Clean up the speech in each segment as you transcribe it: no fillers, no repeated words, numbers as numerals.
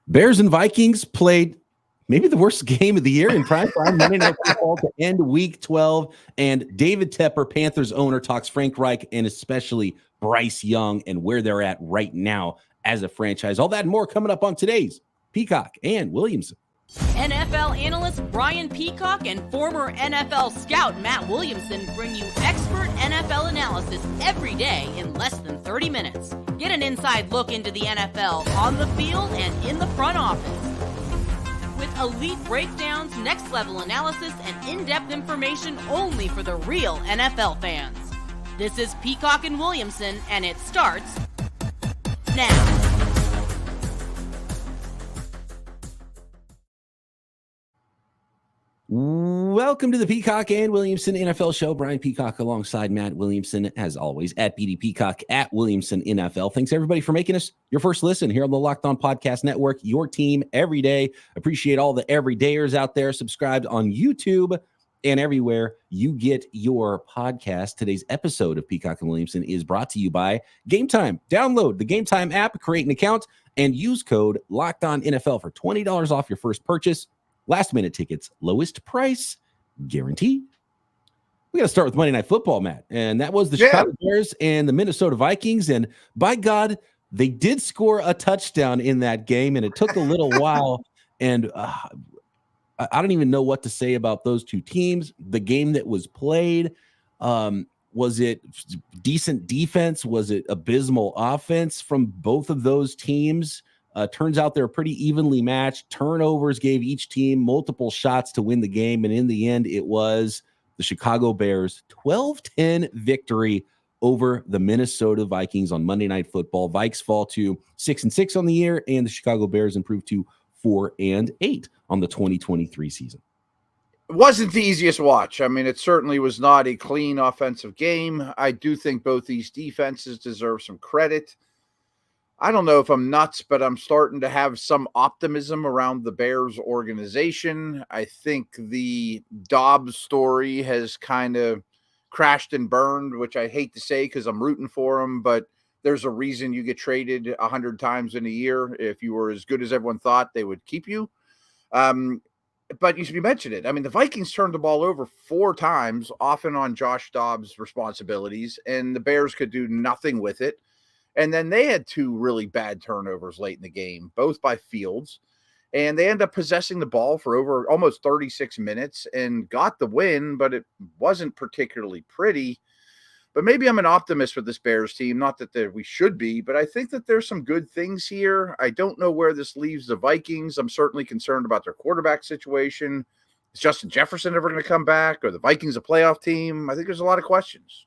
Bears and Vikings played maybe the worst game of the year in prime time Monday Night Football to end Week 12. And David Tepper, Panthers owner, talks Frank Reich and especially Bryce Young and where they're at right now as a franchise. All that and more coming up on today's Peacock and Williamson. NFL analyst Brian Peacock and former NFL scout Matt Williamson bring you expert NFL analysis every day in less than 30 minutes. Get an inside look into the NFL on the field and in the front office. With elite breakdowns, next-level analysis, and in-depth information only for the real NFL fans. This is Peacock and Williamson, and it starts now. Welcome to the Peacock and Williamson NFL Show. Brian Peacock alongside Matt Williamson, as always, at BD Peacock, at Williamson NFL. Thanks, everybody, for making us your first listen here on the Locked On Podcast Network, your team every day. Appreciate all the everydayers out there subscribed on YouTube and everywhere you get your podcast. Today's episode of Peacock and Williamson is brought to you by Gametime. Download the Gametime app, create an account, and use code LOCKEDONNFL for $20 off your first purchase. Last-minute tickets, lowest price, guaranteed. We got to start with Monday Night Football, Matt. And that was the Chicago Bears and the Minnesota Vikings. And by God, they did score a touchdown in that game, and it took a little while. And I don't even know what to say about those two teams. The game that was played, was it decent defense? Was it abysmal offense from both of those teams? Turns out they're pretty evenly matched. Turnovers gave each team multiple shots to win the game. And in the end, it was the Chicago Bears 12-10 victory over the Minnesota Vikings on Monday Night Football. Vikes fall to 6-6 on the year, and the Chicago Bears improve to 4-8 on the 2023 season. It wasn't the easiest watch. I mean, it certainly was not a clean offensive game. I do think both these defenses deserve some credit. I don't know if I'm nuts, but I'm starting to have some optimism around the Bears organization. I think the Dobbs story has kind of crashed and burned, which I hate to say because I'm rooting for him, but there's a reason you get traded 100 times in a year. If you were as good as everyone thought, they would keep you. But you mentioned it. I mean, the Vikings turned the ball over 4 times, often on Josh Dobbs' responsibilities, and the Bears could do nothing with it. And then they had 2 really bad turnovers late in the game, both by Fields. And they ended up possessing the ball for over almost 36 minutes and got the win, but it wasn't particularly pretty. But maybe I'm an optimist with this Bears team. Not that we should be, but I think that there's some good things here. I don't know where this leaves the Vikings. I'm certainly concerned about their quarterback situation. Is Justin Jefferson ever going to come back? Are the Vikings a playoff team? I think there's a lot of questions.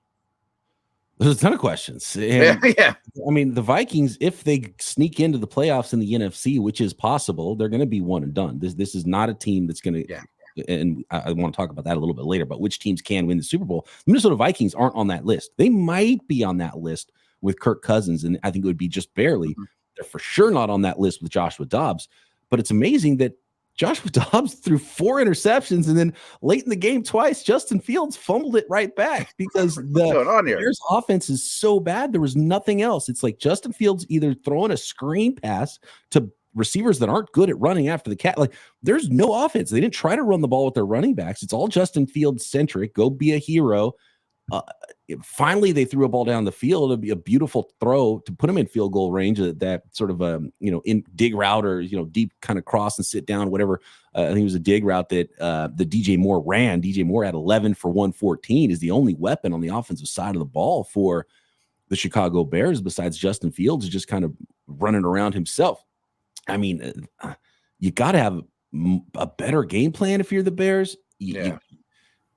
There's a ton of questions. And, yeah. I mean, the Vikings, if they sneak into the playoffs in the NFC, which is possible, they're going to be one and done. This is not a team that's going to and I want to talk about that a little bit later, but which teams can win the Super Bowl. The Minnesota Vikings aren't on that list. They might be on that list with Kirk Cousins, and I think it would be just barely. Mm-hmm. They're for sure not on that list with Joshua Dobbs, but it's amazing that Joshua Dobbs threw 4 interceptions, and then late in the game twice, Justin Fields fumbled it right back because the Bears offense is so bad. There was nothing else. It's like Justin Fields either throwing a screen pass to receivers that aren't good at running after the cat. Like, there's no offense. They didn't try to run the ball with their running backs. It's all Justin Fields centric. Go be a hero. Finally, they threw a ball down the field. It'd be a beautiful throw to put him in field goal range. That sort of in dig route or deep kind of cross and sit down, whatever. I think it was a dig route that the DJ Moore ran. DJ Moore had 11 for 114. Is the only weapon on the offensive side of the ball for the Chicago Bears besides Justin Fields, just kind of running around himself. I mean, you got to have a better game plan if you're the Bears.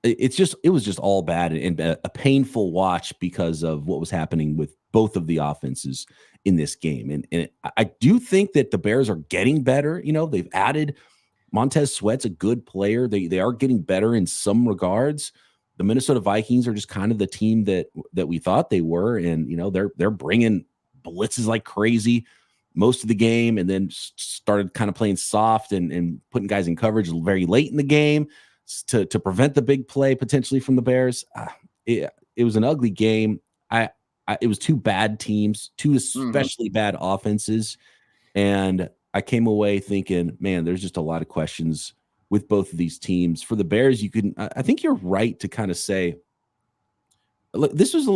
It was just all bad and a painful watch because of what was happening with both of the offenses in this game. And I do think that the Bears are getting better. They've added Montez Sweat's a good player. They are getting better in some regards. The Minnesota Vikings are just kind of the team that we thought they were. And, they're bringing blitzes like crazy most of the game, and then started kind of playing soft and putting guys in coverage very late in the game to prevent the big play potentially from the Bears. It was an ugly game. It was 2 bad teams, 2 especially bad offenses. And I came away thinking, man, there's just a lot of questions with both of these teams. For the Bears, I think you're right to kind of say, look, this was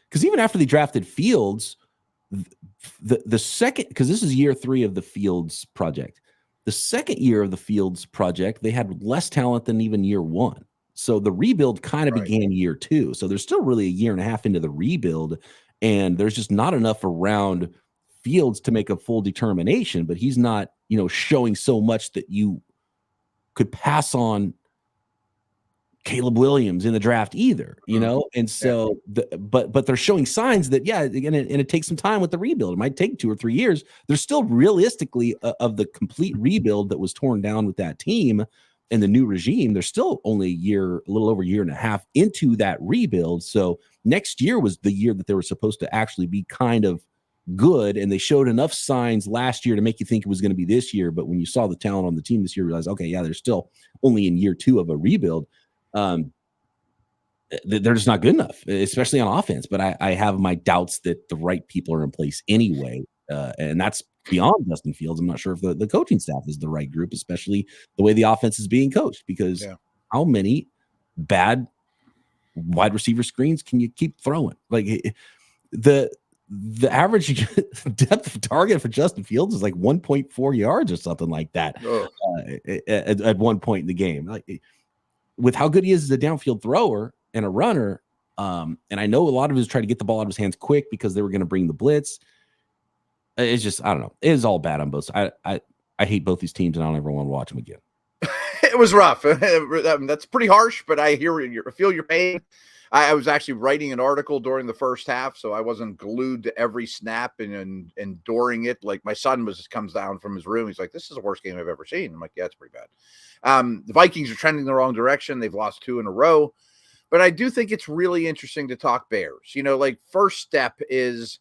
because even after they drafted Fields, the second, because this is year 3 of the Fields project. The second year of the Fields project, they had less talent than even year 1. So the rebuild kind of began year 2. So there's still really a year and a half into the rebuild, and there's just not enough around Fields to make a full determination. But he's not, showing so much that you could pass on Caleb Williams in the draft either, and so but they're showing signs that again, and it takes some time with the rebuild. It might take 2 or 3 years. There's still realistically of the complete rebuild that was torn down with that team and the new regime. There's still only a little over a year and a half into that rebuild. So next year was the year that they were supposed to actually be kind of good, and they showed enough signs last year to make you think it was going to be this year. But when you saw the talent on the team this year, you realize, okay, they're still only in year 2 of a rebuild. They're just not good enough, especially on offense. But I have my doubts that the right people are in place anyway, and that's beyond Justin Fields. I'm not sure if the coaching staff is the right group, especially the way the offense is being coached, because how many bad wide receiver screens can you keep throwing? Like the average depth of target for Justin Fields is like 1.4 yards or something like that at one point in the game. Like, with how good he is as a downfield thrower and a runner, and I know a lot of it is trying to get the ball out of his hands quick because they were going to bring the blitz. It's just, I don't know. It is all bad on both sides. I hate both these teams, and I don't ever want to watch them again. It was rough. That's pretty harsh, but I feel your pain. I was actually writing an article during the first half, so I wasn't glued to every snap and enduring it. Like my son comes down from his room. He's like, "This is the worst game I've ever seen." I'm like, "Yeah, it's pretty bad." The Vikings are trending the wrong direction. They've lost 2 in a row, but I do think it's really interesting to talk Bears. Like first step is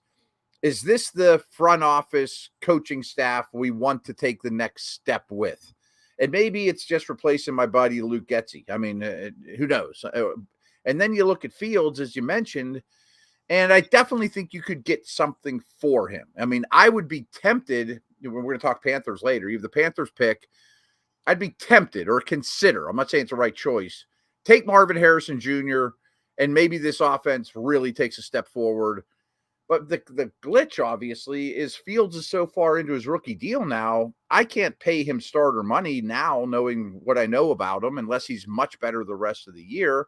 this the front office coaching staff we want to take the next step with? And maybe it's just replacing my buddy Luke Getsy. I mean, who knows? And then you look at Fields, as you mentioned, and I definitely think you could get something for him. I mean, I would be tempted, we're going to talk Panthers later, you have the Panthers pick, I'd be tempted or consider, I'm not saying it's the right choice, take Marvin Harrison Jr., and maybe this offense really takes a step forward. But the glitch, obviously, is Fields is so far into his rookie deal now, I can't pay him starter money now, knowing what I know about him, unless he's much better the rest of the year.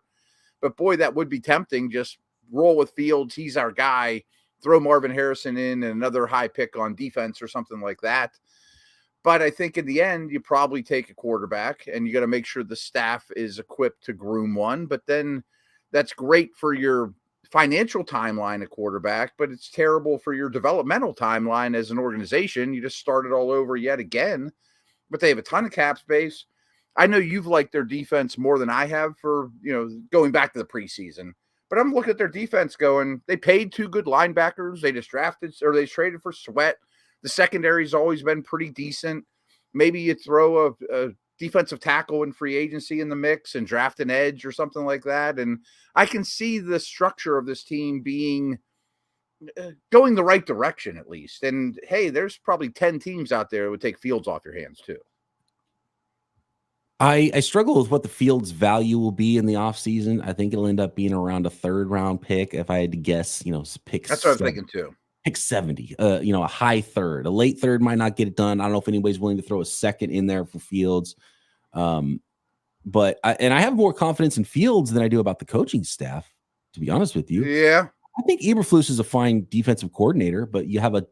But boy, that would be tempting. Just roll with Fields. He's our guy. Throw Marvin Harrison in and another high pick on defense or something like that. But I think in the end, you probably take a quarterback, and you got to make sure the staff is equipped to groom one. But then that's great for your financial timeline at quarterback, but it's terrible for your developmental timeline as an organization. You just started all over yet again. But they have a ton of cap space. I know you've liked their defense more than I have for, going back to the preseason. But I'm looking at their defense going, they paid 2 good linebackers. They just drafted, or they traded for Sweat. The secondary's always been pretty decent. Maybe you throw a defensive tackle in free agency in the mix and draft an edge or something like that. And I can see the structure of this team being going the right direction at least. And hey, there's probably 10 teams out there that would take Fields off your hands too. I struggle with what the Fields value will be in the offseason. I think it'll end up being around a 3rd round pick. If I had to guess, pick. That's what I was thinking too. Pick 70, a high 3rd. A late 3rd might not get it done. I don't know if anybody's willing to throw a 2nd in there for Fields. But I have more confidence in Fields than I do about the coaching staff, to be honest with you. Yeah. I think Eberflus is a fine defensive coordinator, but you have a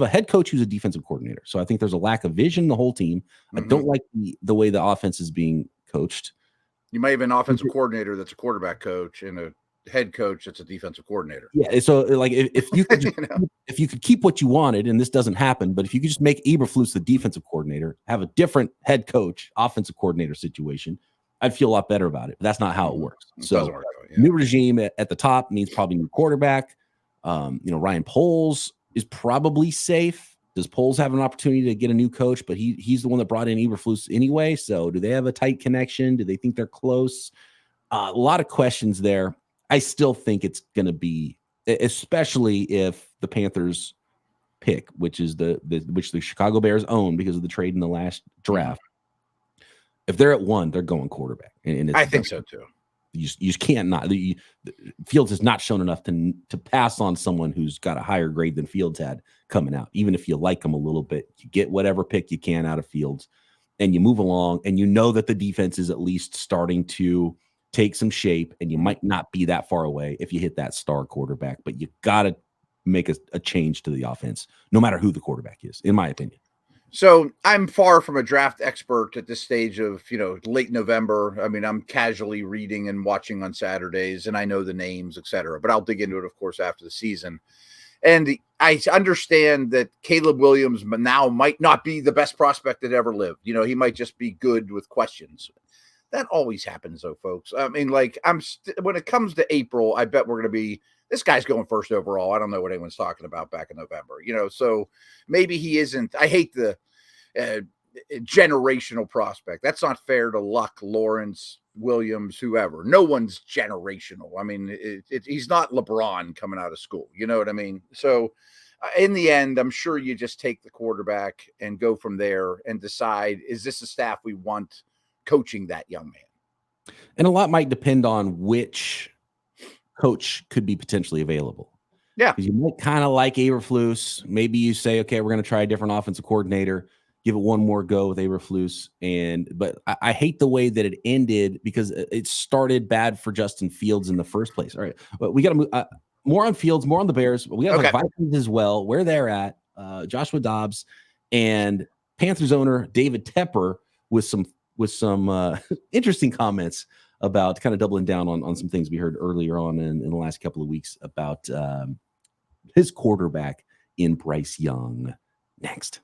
head coach who's a defensive coordinator. So I think there's a lack of vision in the whole team. Mm-hmm. I don't like the way the offense is being coached. You might have an offensive coordinator that's a quarterback coach and a head coach that's a defensive coordinator. Yeah. So like if you could if you could keep what you wanted, and this doesn't happen, but if you could just make Eberflus the defensive coordinator, have a different head coach, offensive coordinator situation, I'd feel a lot better about it. But that's not how it works. It so doesn't work out, yeah. New regime at the top means probably new quarterback. Ryan Poles is probably safe. Does Poles have an opportunity to get a new coach? But he's the one that brought in Eberflus anyway. So do they have a tight connection? Do they think they're close? A lot of questions there. I still think it's going to be, especially if the Panthers pick, which is which the Chicago Bears own because of the trade in the last draft. If they're at 1, they're going quarterback. And I think so too. You just can't not. Fields has not shown enough to pass on someone who's got a higher grade than Fields had coming out. Even if you like him a little bit, you get whatever pick you can out of Fields, and you move along. And you know that the defense is at least starting to take some shape, and you might not be that far away if you hit that star quarterback. But you got to make a change to the offense, no matter who the quarterback is, in my opinion. So I'm far from a draft expert at this stage of, late November. I mean, I'm casually reading and watching on Saturdays, and I know the names, et cetera, but I'll dig into it, of course, after the season. And I understand that Caleb Williams now might not be the best prospect that ever lived. He might just be good with questions. That always happens, though, folks. I mean, when it comes to April, I bet we're going to be, this guy's going first overall. I don't know what anyone's talking about back in November, so maybe he isn't. I hate the generational prospect. That's not fair to Luck, Lawrence, Williams, whoever. No one's generational. I mean, he's not LeBron coming out of school. You know what I mean? So in the end, I'm sure you just take the quarterback and go from there and decide, is this a staff we want coaching that young man? And a lot might depend on which coach could be potentially available. Yeah. Because you might kind of like Eberflus. Maybe you say, okay, we're going to try a different offensive coordinator, give it one more go with Eberflus. But I hate the way that it ended because it started bad for Justin Fields in the first place. All right. But we got to move more on Fields, more on the Bears. We got the Vikings as well, where they're at. Joshua Dobbs and Panthers owner David Tepper with some interesting comments about kind of doubling down on some things we heard earlier on in the last couple of weeks about his quarterback in Bryce Young. Next.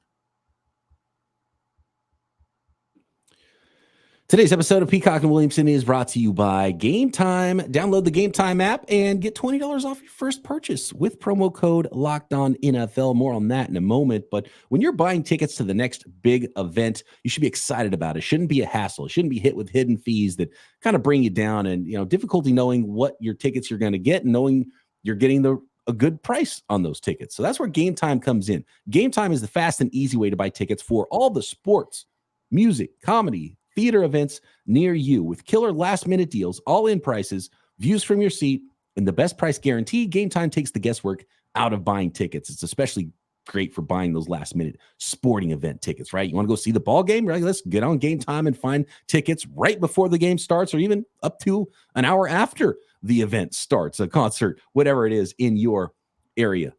Today's episode of Peacock and Williamson is brought to you by Gametime. Download the Gametime app and get $20 off your first purchase with promo code LOCKEDONNFL. More on that in a moment. But when you're buying tickets to the next big event, you should be excited about it. It shouldn't be a hassle. It shouldn't be hit with hidden fees that kind of bring you down and difficulty knowing what your tickets you're going to get and knowing you're getting a good price on those tickets. So that's where Gametime comes in. Gametime is the fast and easy way to buy tickets for all the sports, music, comedy, theater events near you with killer last-minute deals, all-in prices, views from your seat, and the best price guarantee. Gametime takes the guesswork out of buying tickets. It's especially great for buying those last-minute sporting event tickets, right? You want to go see the ball game? Right? Let's get on Gametime and find tickets right before the game starts or even up to an hour after the event starts, a concert, whatever it is in your area.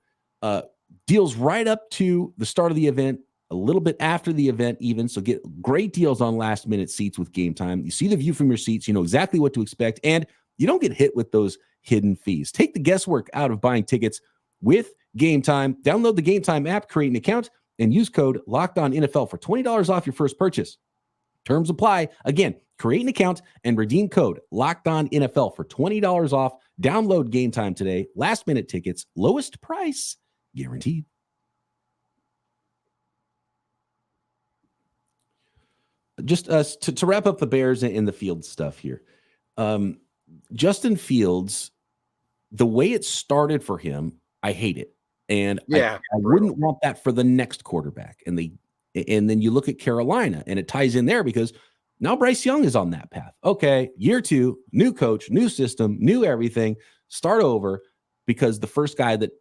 Deals right up to the start of the event, a little bit after the event even, so get great deals on last-minute seats with Gametime. You see the view from your seats, you know exactly what to expect, and you don't get hit with those hidden fees. Take the guesswork out of buying tickets with Gametime. Download the Gametime app, create an account, and use code LOCKEDONNFL for $20 off your first purchase. Terms apply. Again, create an account and redeem code LOCKEDONNFL for $20 off. Download Gametime today. Last-minute tickets, lowest price guaranteed. Just to wrap up the Bears and the Fields stuff here. Justin Fields, the way it started for him, I hate it. And I wouldn't want that for the next quarterback. And then you look at Carolina, and it ties in there because now Bryce Young is on that path. Okay, year 2, new coach, new system, new everything, start over because the first guy that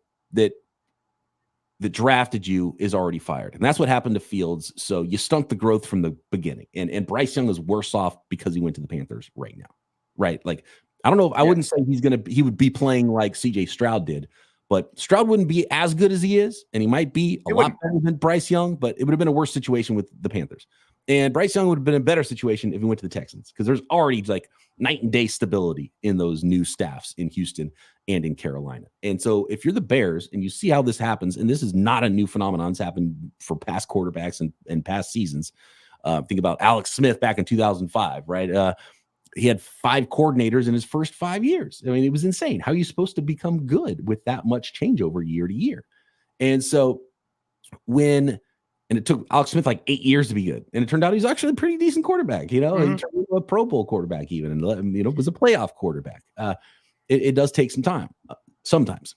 drafted you is already fired. And that's what happened to Fields. So you stunk the growth from the beginning. And Bryce Young is worse off because he went to the Panthers right now. Right? Like, I don't know. I wouldn't say he would be playing like CJ Stroud did, but Stroud wouldn't be as good as he is. And he might be a lot better than Bryce Young, but it would have been a worse situation with the Panthers. And Bryce Young would have been in a better situation if he went to the Texans because there's already like night and day stability in those new staffs in Houston and in Carolina. And so if you're the Bears and you see how this happens, and this is not a new phenomenon, it's happened for past quarterbacks and past seasons. Think about Alex Smith back in 2005, right? He had 5 coordinators in his first 5 years. I mean, it was insane. How are you supposed to become good with that much changeover year to year? And so and it took Alex Smith like 8 years to be good. And it turned out he's actually a pretty decent quarterback, He turned into a Pro Bowl quarterback even, and was a playoff quarterback. It does take some time sometimes.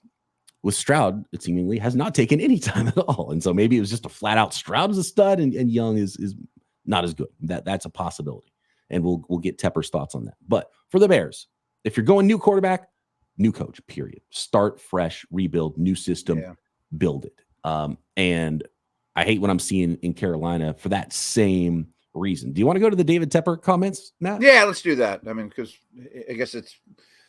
with Stroud, it seemingly has not taken any time at all. And so maybe it was just a flat out Stroud is a stud and Young is not as good. That's a possibility. And we'll get Tepper's thoughts on that. But for the Bears, if you're going new quarterback, new coach, period. Start fresh, rebuild, new system, build it. And I hate what I'm seeing in Carolina for that same reason. Do you want to go to the David Tepper comments, Matt? Yeah, let's do that. I mean, because I guess it's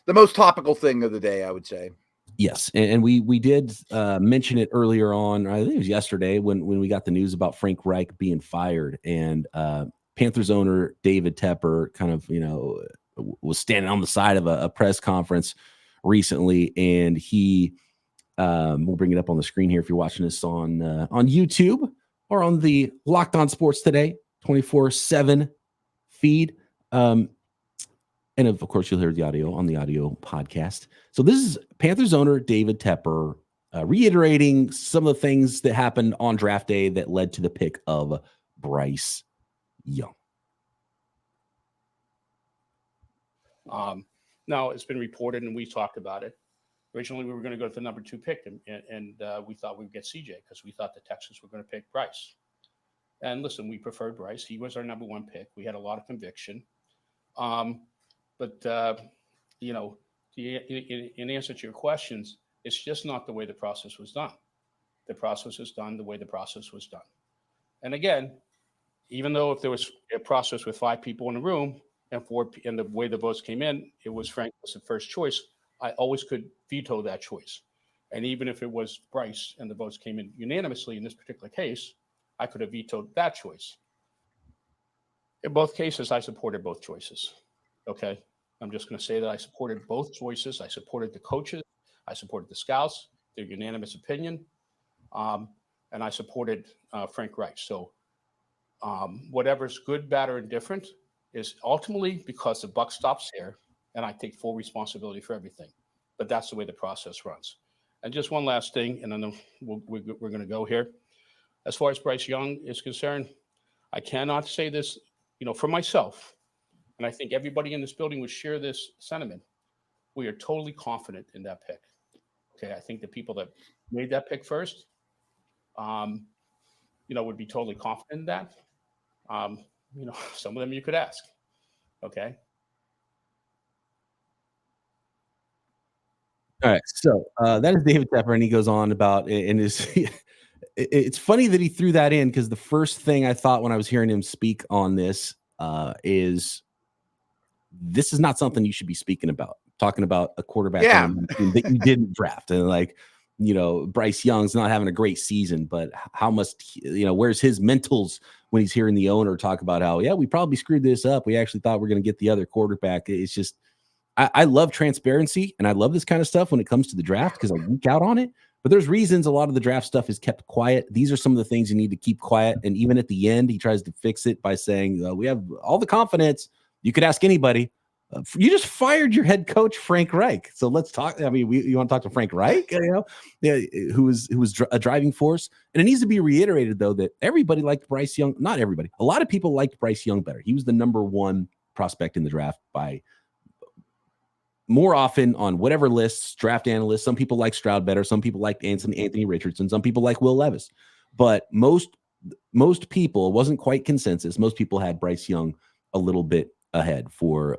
the most topical thing of the day, I would say. Yes, and we did mention it earlier on. I think it was yesterday when we got the news about Frank Reich being fired, and Panthers owner David Tepper kind of was standing on the side of a press conference recently, and he we'll bring it up on the screen here if you're watching this on YouTube or on the Locked On Sports Today 24/7 feed. And of course, you'll hear the audio on the audio podcast. So this is Panthers owner David Tepper reiterating some of the things that happened on draft day that led to the pick of Bryce Young. Now, it's been reported, and we talked about it. Originally, we were going to go to the number 2 pick, and we thought we would get CJ because we thought the Texans were going to pick Bryce. And listen, we preferred Bryce. He was our number 1 pick. We had a lot of conviction. But in answer to your questions, it's just not the way the process was done. The process was done the way the process was done. And again, even though if there was a process with 5 people in the room and the way the votes came in, it was Frank was the first choice, I always could veto that choice. And even if it was Bryce and the votes came in unanimously in this particular case, I could have vetoed that choice. In both cases, I supported both choices. Okay. I'm just going to say that I supported both choices. I supported the coaches. I supported the scouts, their unanimous opinion. And I supported Frank Reich. So whatever's good, bad, or indifferent is ultimately because the buck stops here, and I take full responsibility for everything. But that's the way the process runs. And just one last thing, and then we're going to go here. As far as Bryce Young is concerned, I cannot say this, for myself. And I think everybody in this building would share this sentiment. We are totally confident in that pick. Okay, I think the people that made that pick first, would be totally confident in that. Some of them you could ask. Okay. All right, so that is David Tepper, and he goes on about and it's funny that he threw that in because the first thing I thought when I was hearing him speak on this is this is not something you should be speaking about. Talking about a quarterback that you didn't draft, and Bryce Young's not having a great season, but how must where's his mentals when he's hearing the owner talk about how we probably screwed this up. We actually thought we were going to get the other quarterback. It's just I love transparency and I love this kind of stuff when it comes to the draft because I geek out on it. But there's reasons a lot of the draft stuff is kept quiet. These are some of the things you need to keep quiet. And even at the end, he tries to fix it by saying, we have all the confidence. You could ask anybody. You just fired your head coach, Frank Reich. So let's talk. I mean, you want to talk to Frank Reich, who was a driving force. And it needs to be reiterated, though, that everybody liked Bryce Young. Not everybody. A lot of people liked Bryce Young better. He was the number 1 prospect in the draft by more often on whatever lists, draft analysts. Some people like Stroud better. Some people like Anthony Richardson. Some people like Will Levis. But most people, it wasn't quite consensus. Most people had Bryce Young a little bit ahead for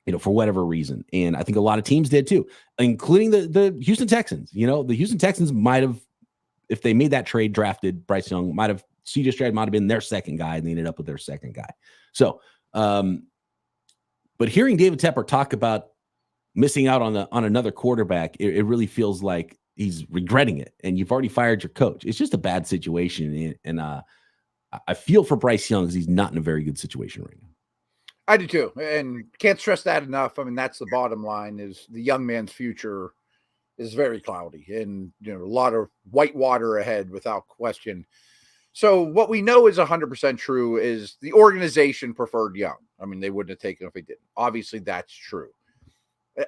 whatever reason. And I think a lot of teams did too, including the Houston Texans. The Houston Texans might have, if they made that trade, drafted Bryce Young, CJ Stroud might have been their second guy, and they ended up with their second guy. So, but hearing David Tepper talk about missing out on another quarterback, it really feels like he's regretting it. And you've already fired your coach. It's just a bad situation. And I feel for Bryce Young because he's not in a very good situation right now. I do too. And can't stress that enough. I mean, that's the bottom line is the young man's future is very cloudy and, a lot of white water ahead without question. So what we know is 100% true is the organization preferred Young. I mean, they wouldn't have taken him if he didn't. Obviously, that's true.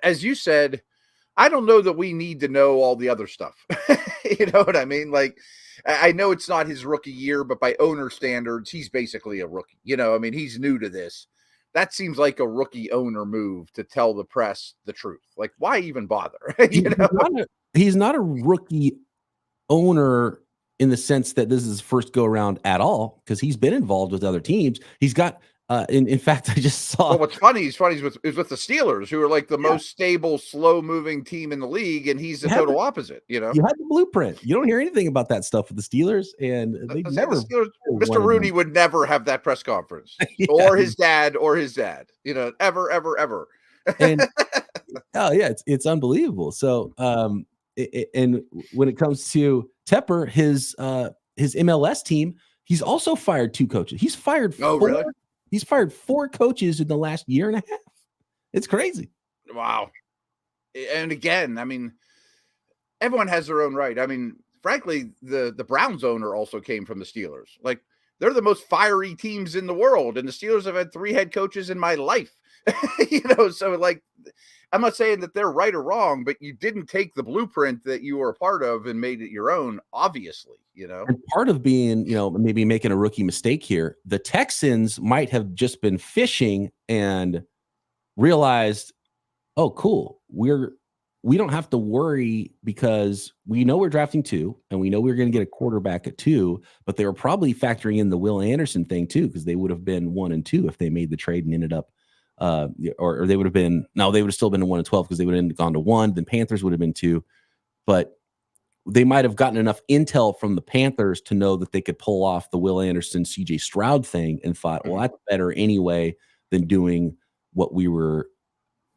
As you said, I don't know that we need to know all the other stuff. You know what I mean? Like, I know it's not his rookie year, but by owner standards, he's basically a rookie. He's new to this. That seems like a rookie owner move to tell the press the truth. Like, why even bother? he's not a rookie owner in the sense that this is his first go around at all, because he's been involved with other teams. He's got, in fact, I just saw. Well, what's funny is with the Steelers, who are like the most stable, slow-moving team in the league, and he's the total opposite. You know, you had the blueprint. You don't hear anything about that stuff with the Steelers, and they never. Mr. Rooney would never have that press conference, or his dad, You know, ever. And oh yeah, it's unbelievable. So, and when it comes to Tepper, his MLS team, he's also fired 2 coaches. He's fired. Really? He's fired 4 coaches in the last year and a half. It's crazy. Wow. And again, I mean, everyone has their own right. I mean, frankly, the Browns owner also came from the Steelers. Like, they're the most fiery teams in the world, and the Steelers have had 3 head coaches in my life. You know, so like, I'm not saying that they're right or wrong, but you didn't take the blueprint that you were a part of and made it your own, obviously, you know. And part of being, you know, maybe making a rookie mistake here, the Texans might have just been fishing and realized, oh, cool, we don't have to worry because we know we're drafting 2 and we know we're going to get a quarterback at 2, but they were probably factoring in the Will Anderson thing too, because they would have been 1 and 2 if they made the trade and ended up or they would have been, no, they would have still been 1 and 12 because they would have gone to 1. Then Panthers would have been 2, but they might have gotten enough intel from the Panthers to know that they could pull off the Will Anderson, CJ Stroud thing, and thought, well, that's better anyway than doing what we were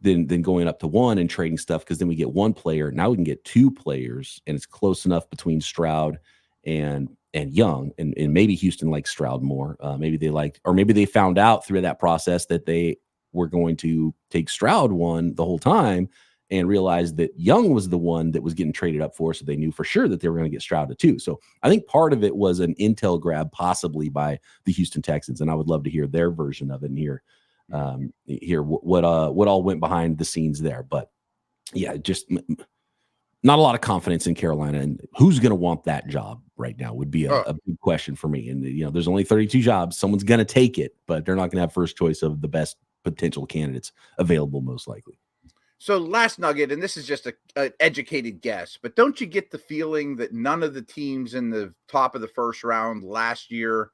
than going up to 1 and trading stuff, because then we get 1 player. Now we can get 2 players, and it's close enough between Stroud and Young, and maybe Houston likes Stroud more. Maybe they found out through that process that they were going to take Stroud 1 the whole time and realized that Young was the one that was getting traded up for, so they knew for sure that they were going to get Stroud at 2. So I think part of it was an intel grab, possibly by the Houston Texans, and I would love to hear their version of it and hear what all went behind the scenes there. But yeah, just not a lot of confidence in Carolina, and who's going to want that job right now would be a big question for me. And you know, there's only 32 jobs. Someone's going to take it, but they're not going to have first choice of the best potential candidates available, most likely. So last nugget, and this is just an educated guess, but don't you get the feeling that none of the teams in the top of the first round last year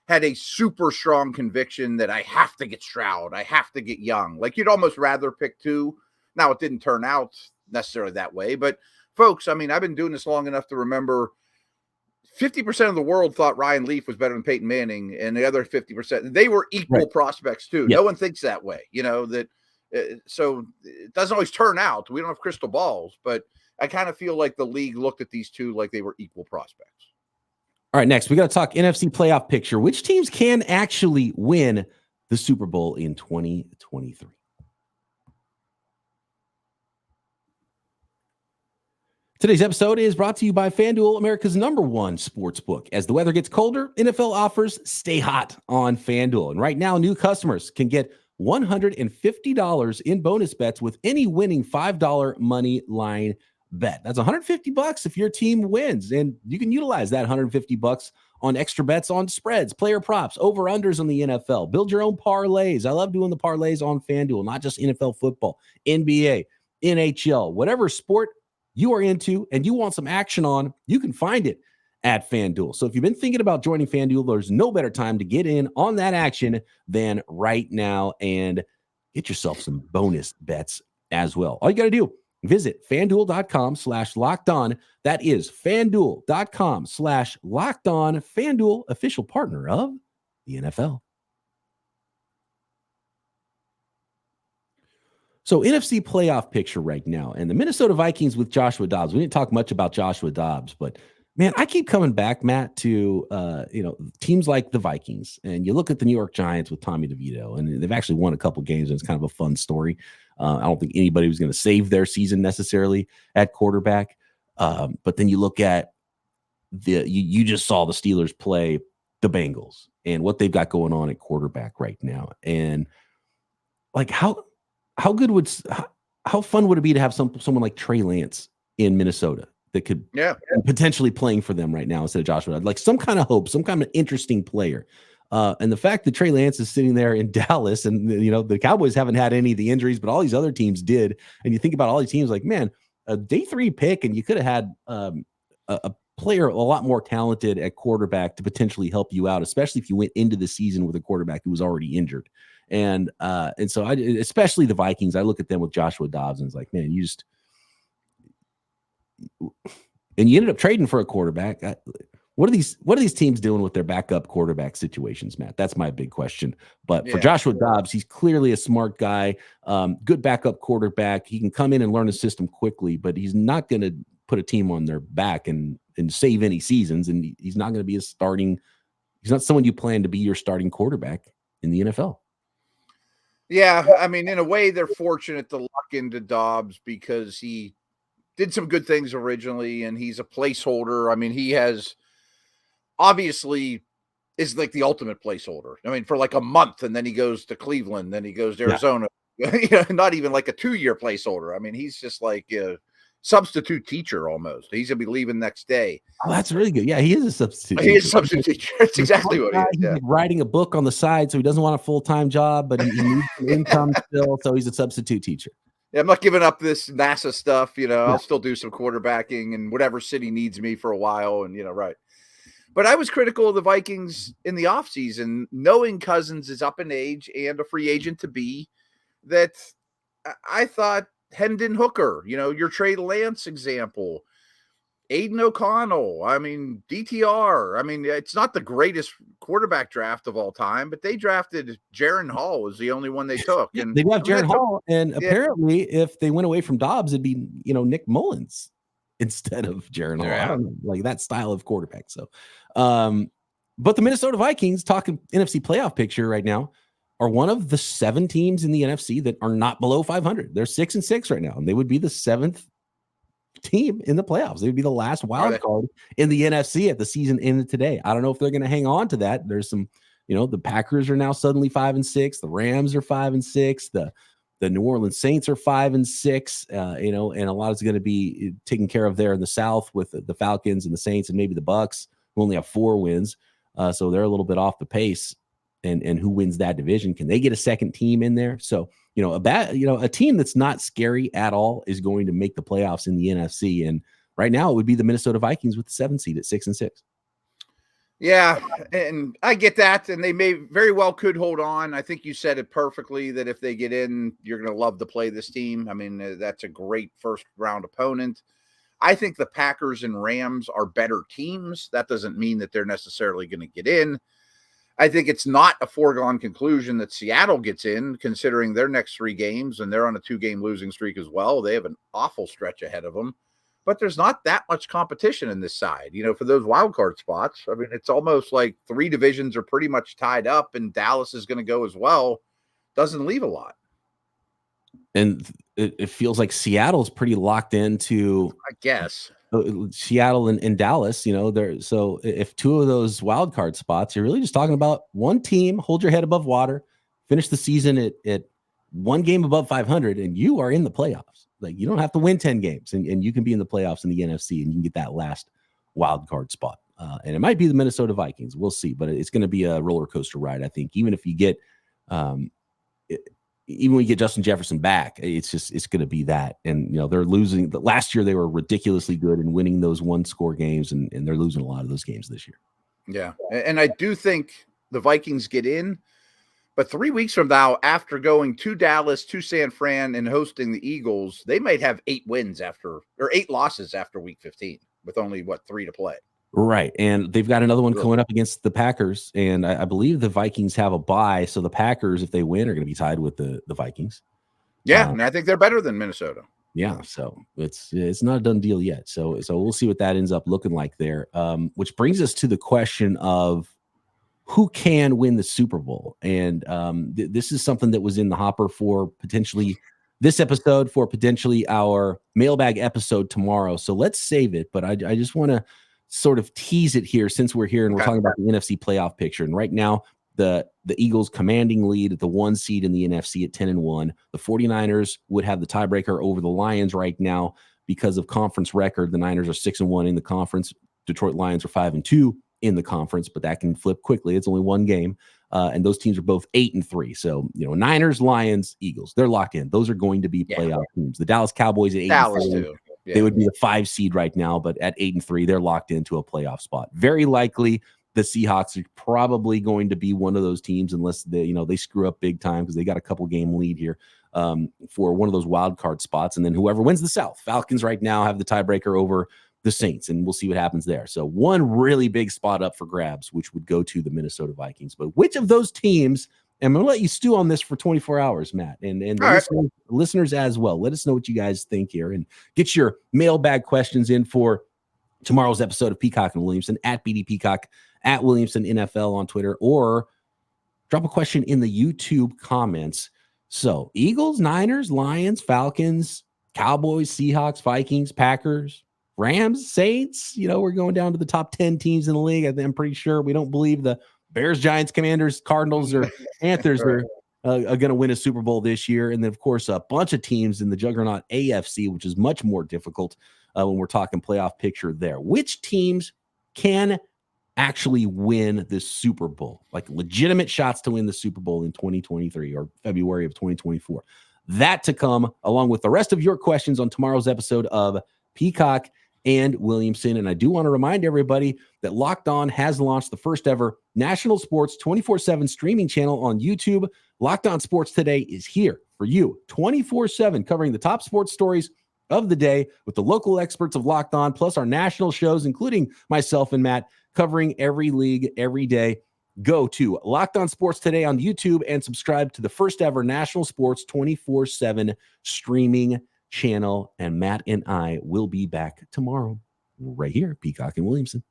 had a super strong conviction that I have to get Stroud, I have to get Young? Like, you'd almost rather pick 2. Now, it didn't turn out necessarily that way, but folks, I mean, I've been doing this long enough to remember 50% of the world thought Ryan Leaf was better than Peyton Manning, and the other 50%, they were equal prospects too. Yep. No one thinks that way, you know, that. So it doesn't always turn out. We don't have crystal balls, but I kind of feel like the league looked at these 2 like they were equal prospects. All right, next we got to talk NFC playoff picture. Which teams can actually win the Super Bowl in 2023? Today's episode is brought to you by FanDuel, America's #1 sports book. As the weather gets colder, NFL offers stay hot on FanDuel. And right now, new customers can get $150 in bonus bets with any winning $5 money line bet. That's $150 if your team wins, and you can utilize that $150 on extra bets on spreads, player props, over-unders on the NFL. Build your own parlays. I love doing the parlays on FanDuel, not just NFL football, NBA, NHL, whatever sport you are into and you want some action on, you can find it at FanDuel. So if you've been thinking about joining FanDuel, there's no better time to get in on that action than right now and get yourself some bonus bets as well. All you got to do, visit FanDuel.com/lockedon. That is FanDuel.com/lockedon. FanDuel, official partner of the NFL. So NFC playoff picture right now, and the Minnesota Vikings with Joshua Dobbs. We didn't talk much about Joshua Dobbs, but man, I keep coming back, Matt, to teams like the Vikings, and you look at the New York Giants with Tommy DeVito, and they've actually won a couple games, and it's kind of a fun story. I don't think anybody was going to save their season necessarily at quarterback, but then you look at you just saw the Steelers play the Bengals and what they've got going on at quarterback right now, and like how fun would it be to have someone like Trey Lance in Minnesota that could potentially playing for them right now instead of Joshua, like some kind of hope, some kind of interesting player. And the fact that Trey Lance is sitting there in Dallas, and the Cowboys haven't had any of the injuries, but all these other teams did. And you think about all these teams, like, man, a day 3 pick, and you could have had a player a lot more talented at quarterback to potentially help you out, especially if you went into the season with a quarterback who was already injured. And so especially the Vikings, I look at them with Joshua Dobbs and it's like, man, you ended up trading for a quarterback. What are these teams doing with their backup quarterback situations, Matt? That's my big question. But for Joshua Dobbs, he's clearly a smart guy, good backup quarterback. He can come in and learn the system quickly, but he's not going to put a team on their back and save any seasons. And he's not going to be he's not someone you plan to be your starting quarterback in the NFL. Yeah, I mean, in a way, they're fortunate to luck into Dobbs because he did some good things originally, and he's a placeholder. I mean, he has obviously is like the ultimate placeholder. I mean, for like a month, and then he goes to Cleveland, then he goes to Arizona. Not even like a 2-year placeholder. I mean, he's just like a substitute teacher almost. He's gonna be leaving next day. Oh, that's really good. Yeah, he is a substitute. He is a substitute teacher. That's exactly what he is. He's writing a book on the side, so he doesn't want a full-time job, but he needs some income still, so he's a substitute teacher. Yeah, I'm not giving up this NASA stuff. I'll still do some quarterbacking in whatever city needs me for a while, and right. But I was critical of the Vikings in the offseason, knowing Cousins is up in age and a free agent to be, that I thought Hendon Hooker, your Trey Lance example, Aiden O'Connell, I mean, DTR. I mean, it's not the greatest quarterback draft of all time, but they drafted Jaron Hall was the only one they took. And they got Jaron Hall, and apparently if they went away from Dobbs, it'd be, Nick Mullins instead of Jaron Hall. I don't know, like that style of quarterback. So, but the Minnesota Vikings, talking NFC playoff picture right now, are one of the 7 teams in the NFC that are not below 500. They're 6-6 right now, and they would be the 7th team in the playoffs. They would be the last wild card in the NFC at the season ended today. I don't know if they're going to hang on to that. There's some, the Packers are now suddenly 5-6. The Rams are 5-6. The New Orleans Saints are 5-6. And a lot is going to be taken care of there in the South with the Falcons and the Saints and maybe the Bucks, who only have 4 wins. So they're a little bit off the pace. And who wins that division? Can they get a second team in there? So, a team that's not scary at all is going to make the playoffs in the NFC. And right now it would be the Minnesota Vikings with the 7th seed at 6-6. Yeah. And I get that. And they very well could hold on. I think you said it perfectly that if they get in, you're going to love to play this team. I mean, that's a great first round opponent. I think the Packers and Rams are better teams. That doesn't mean that they're necessarily going to get in. I think it's not a foregone conclusion that Seattle gets in, considering their next 3 games, and they're on a 2-game losing streak as well. They have an awful stretch ahead of them, but there's not that much competition in this side, for those wild card spots. I mean, it's almost like 3 divisions are pretty much tied up, and Dallas is going to go as well. Doesn't leave a lot. And it feels like Seattle's pretty locked into, I guess, Seattle and Dallas, so if 2 of those wild card spots, you're really just talking about one team, hold your head above water, finish the season at 1 game above 500, and you are in the playoffs. Like, you don't have to win 10 games, and you can be in the playoffs in the NFC, and you can get that last wild card spot. And it might be the Minnesota Vikings. We'll see, but it's going to be a roller coaster ride, I think. Even if you get, even when you get Justin Jefferson back, it's going to be that. And, they're losing. Last year, they were ridiculously good in winning those 1-score games, and they're losing a lot of those games this year. Yeah. And I do think the Vikings get in, but 3 weeks from now, after going to Dallas, to San Fran, and hosting the Eagles, they might have 8 losses after week 15 with only 3 to play. Right. And they've got another one coming up against the Packers. And I believe the Vikings have a bye. So the Packers, if they win, are going to be tied with the Vikings. Yeah. And I think they're better than Minnesota. Yeah. So it's not a done deal yet. So we'll see what that ends up looking like there. Which brings us to the question of who can win the Super Bowl. And this is something that was in the hopper for potentially this episode, for potentially our mailbag episode tomorrow. So let's save it. But I just want to sort of tease it here since we're here and we're talking about the NFC playoff picture. And right now, the Eagles commanding lead at the 1 seed in the NFC at 10-1. The 49ers would have the tiebreaker over the Lions right now because of conference record. The Niners are 6-1 in the conference. Detroit Lions are 5-2 in the conference, but that can flip quickly. It's only 1 game. And those teams are both 8-3. So, Niners, Lions, Eagles, they're locked in. Those are going to be playoff teams. The Dallas Cowboys at 8-4. Yeah. They would be the 5 seed right now, but at 8-3, they're locked into a playoff spot. Very likely the Seahawks are probably going to be one of those teams unless they screw up big time because they got a couple game lead here for one of those wild card spots. And then whoever wins the South, Falcons right now have the tiebreaker over the Saints, and we'll see what happens there. So one really big spot up for grabs, which would go to the Minnesota Vikings. But which of those teams, and I'm going to let you stew on this for 24 hours, Matt, and the listeners as well. Let us know what you guys think here and get your mailbag questions in for tomorrow's episode of Peacock and Williamson at BD Peacock, at Williamson NFL on Twitter, or drop a question in the YouTube comments. So Eagles, Niners, Lions, Falcons, Cowboys, Seahawks, Vikings, Packers, Rams, Saints, we're going down to the top 10 teams in the league. I'm pretty sure we don't believe the Bears, Giants, Commanders, Cardinals, or Panthers are going to win a Super Bowl this year. And then, of course, a bunch of teams in the juggernaut AFC, which is much more difficult when we're talking playoff picture there. Which teams can actually win this Super Bowl, like legitimate shots to win the Super Bowl in 2023 or February of 2024? That to come, along with the rest of your questions on tomorrow's episode of Peacock and Williamson. And I do want to remind everybody that Locked On has launched the first ever national sports 24/7 streaming channel on YouTube. Locked On Sports Today is here for you 24/7, covering the top sports stories of the day with the local experts of Locked On, plus our national shows, including myself and Matt, covering every league every day. Go to Locked On Sports Today on YouTube and subscribe to the first ever national sports 24/7 streaming channel. And Matt and I will be back tomorrow right here, Peacock and Williamson.